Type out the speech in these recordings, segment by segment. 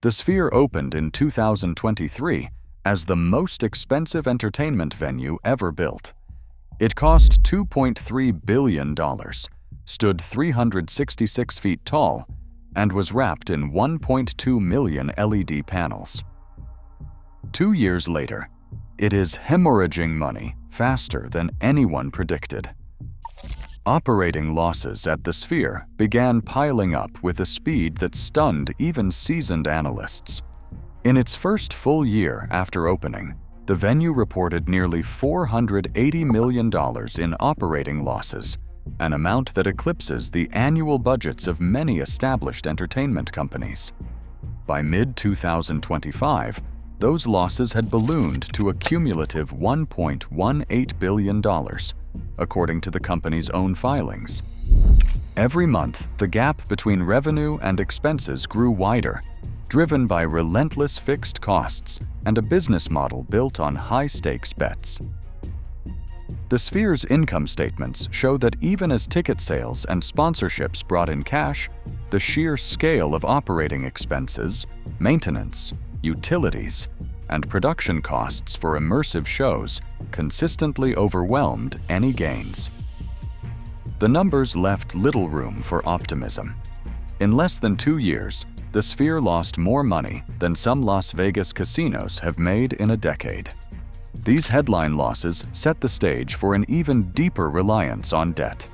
The Sphere opened in 2023 as the most expensive entertainment venue ever built. It cost $2.3 billion, stood 366 feet tall, and was wrapped in 1.2 million LED panels. 2 years later, it is hemorrhaging money faster than anyone predicted. Operating losses at the Sphere began piling up with a speed that stunned even seasoned analysts. In its first full year after opening, the venue reported nearly $480 million in operating losses, an amount that eclipses the annual budgets of many established entertainment companies. By mid-2025, those losses had ballooned to a cumulative $1.18 billion, according to the company's own filings. Every month, the gap between revenue and expenses grew wider, driven by relentless fixed costs and a business model built on high-stakes bets. The Sphere's income statements show that even as ticket sales and sponsorships brought in cash, the sheer scale of operating expenses, maintenance, utilities, and production costs for immersive shows consistently overwhelmed any gains. The numbers left little room for optimism. In less than 2 years, the Sphere lost more money than some Las Vegas casinos have made in a decade. These headline losses set the stage for an even deeper reliance on debt,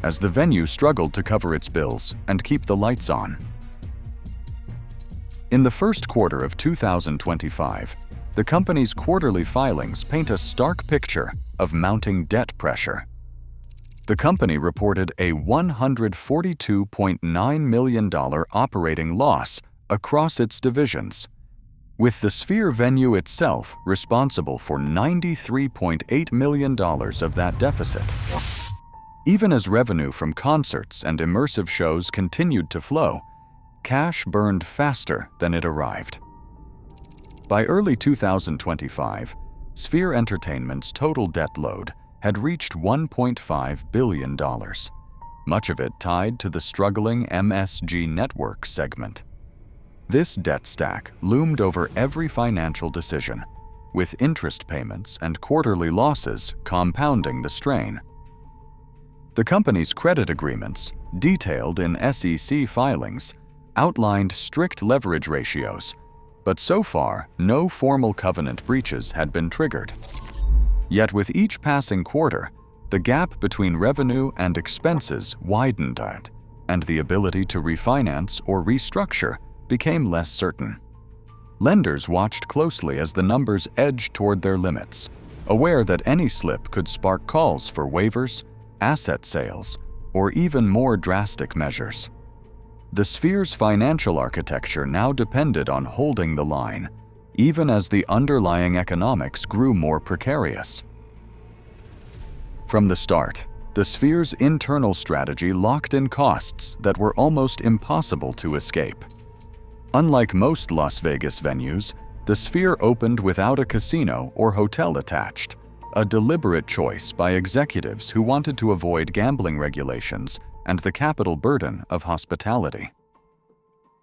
as the venue struggled to cover its bills and keep the lights on. In the first quarter of 2025, the company's quarterly filings paint a stark picture of mounting debt pressure. The company reported a $142.9 million operating loss across its divisions, with the Sphere venue itself responsible for $93.8 million of that deficit. Even as revenue from concerts and immersive shows continued to flow, cash burned faster than it arrived. By early 2025, Sphere Entertainment's total debt load had reached $1.5 billion, much of it tied to the struggling MSG Networks segment. This debt stack loomed over every financial decision, with interest payments and quarterly losses compounding the strain. The company's credit agreements, detailed in SEC filings, outlined strict leverage ratios, but so far, no formal covenant breaches had been triggered. Yet with each passing quarter, the gap between revenue and expenses widened, and the ability to refinance or restructure became less certain. Lenders watched closely as the numbers edged toward their limits, aware that any slip could spark calls for waivers, asset sales, or even more drastic measures. The Sphere's financial architecture now depended on holding the line, even as the underlying economics grew more precarious. From the start, the Sphere's internal strategy locked in costs that were almost impossible to escape. Unlike most Las Vegas venues, the Sphere opened without a casino or hotel attached, a deliberate choice by executives who wanted to avoid gambling regulations and the capital burden of hospitality.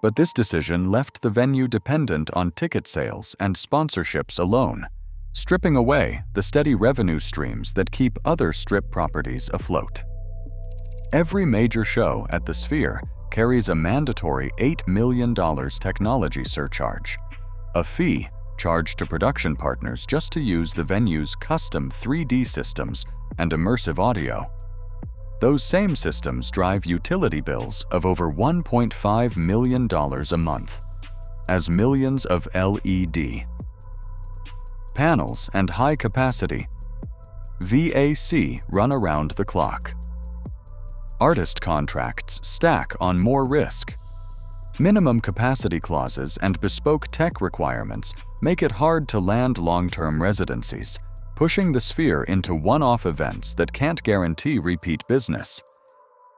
But this decision left the venue dependent on ticket sales and sponsorships alone, stripping away the steady revenue streams that keep other Strip properties afloat. Every major show at the Sphere carries a mandatory $8 million technology surcharge, a fee charged to production partners just to use the venue's custom 3D systems and immersive audio. Those same systems drive utility bills of over $1.5 million a month, as millions of LED panels and high-capacity VAC run around the clock. Artist contracts stack on more risk. Minimum capacity clauses and bespoke tech requirements make it hard to land long-term residencies, pushing the Sphere into one-off events that can't guarantee repeat business.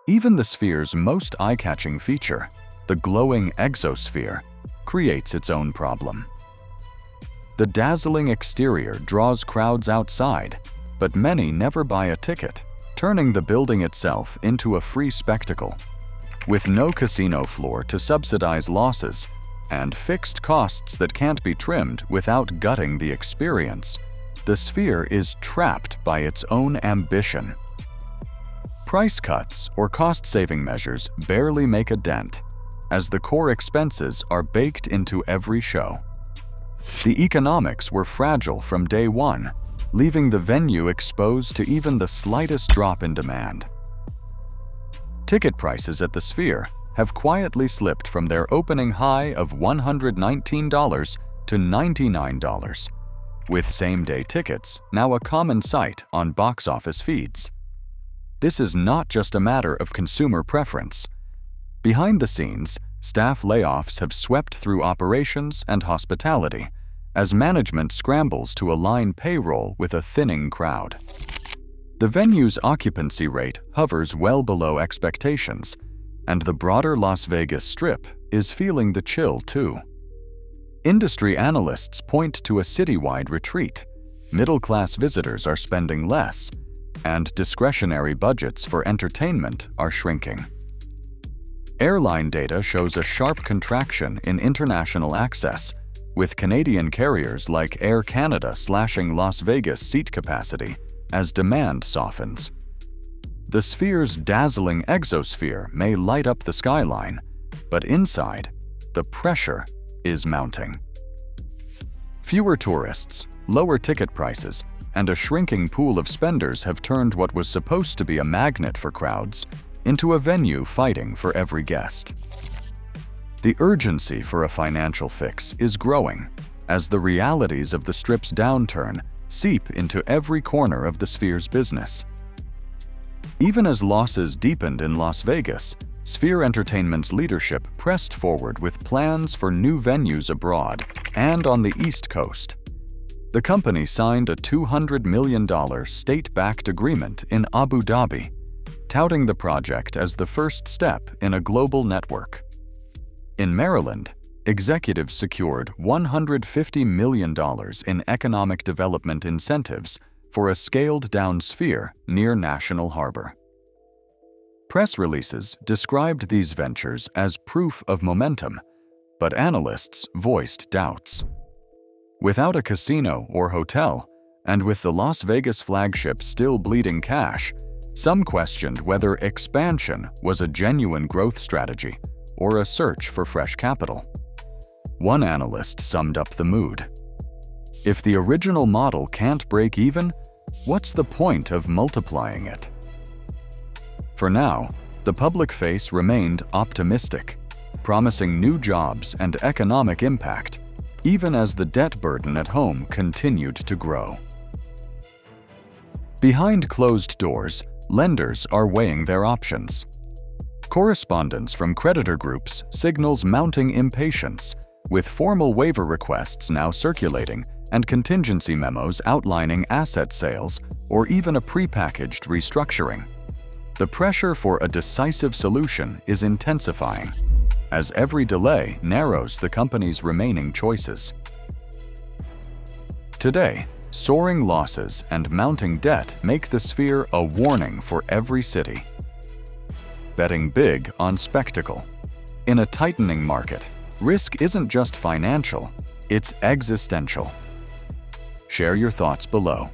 Even the Sphere's most eye-catching feature, the glowing exosphere, creates its own problem. The dazzling exterior draws crowds outside, but many never buy a ticket, turning the building itself into a free spectacle. With no casino floor to subsidize losses, and fixed costs that can't be trimmed without gutting the experience, the Sphere is trapped by its own ambition. Price cuts or cost-saving measures barely make a dent, as the core expenses are baked into every show. The economics were fragile from day one, leaving the venue exposed to even the slightest drop in demand. Ticket prices at the Sphere have quietly slipped from their opening high of $119 to $99, with same-day tickets now a common sight on box office feeds. This is not just a matter of consumer preference. Behind the scenes, staff layoffs have swept through operations and hospitality as management scrambles to align payroll with a thinning crowd. The venue's occupancy rate hovers well below expectations, and the broader Las Vegas Strip is feeling the chill too. Industry analysts point to a citywide retreat, middle-class visitors are spending less, and discretionary budgets for entertainment are shrinking. Airline data shows a sharp contraction in international access, with Canadian carriers like Air Canada slashing Las Vegas seat capacity as demand softens. The Sphere's dazzling exosphere may light up the skyline, but inside, the pressure is mounting. Fewer tourists, lower ticket prices, and a shrinking pool of spenders have turned what was supposed to be a magnet for crowds into a venue fighting for every guest. The urgency for a financial fix is growing as the realities of the Strip's downturn seep into every corner of the Sphere's business. Even as losses deepened in Las Vegas, Sphere Entertainment's leadership pressed forward with plans for new venues abroad and on the East Coast. The company signed a $200 million state-backed agreement in Abu Dhabi, touting the project as the first step in a global network. In Maryland, executives secured $150 million in economic development incentives for a scaled-down Sphere near National Harbor. Press releases described these ventures as proof of momentum, but analysts voiced doubts. Without a casino or hotel, and with the Las Vegas flagship still bleeding cash, some questioned whether expansion was a genuine growth strategy or a search for fresh capital. One analyst summed up the mood. If the original model can't break even, what's the point of multiplying it? For now, the public face remained optimistic, promising new jobs and economic impact, even as the debt burden at home continued to grow. Behind closed doors, lenders are weighing their options. Correspondence from creditor groups signals mounting impatience, with formal waiver requests now circulating and contingency memos outlining asset sales or even a prepackaged restructuring. The pressure for a decisive solution is intensifying, as every delay narrows the company's remaining choices. Today, soaring losses and mounting debt make the Sphere a warning for every city. Betting big on spectacle. In a tightening market, risk isn't just financial, it's existential. Share your thoughts below.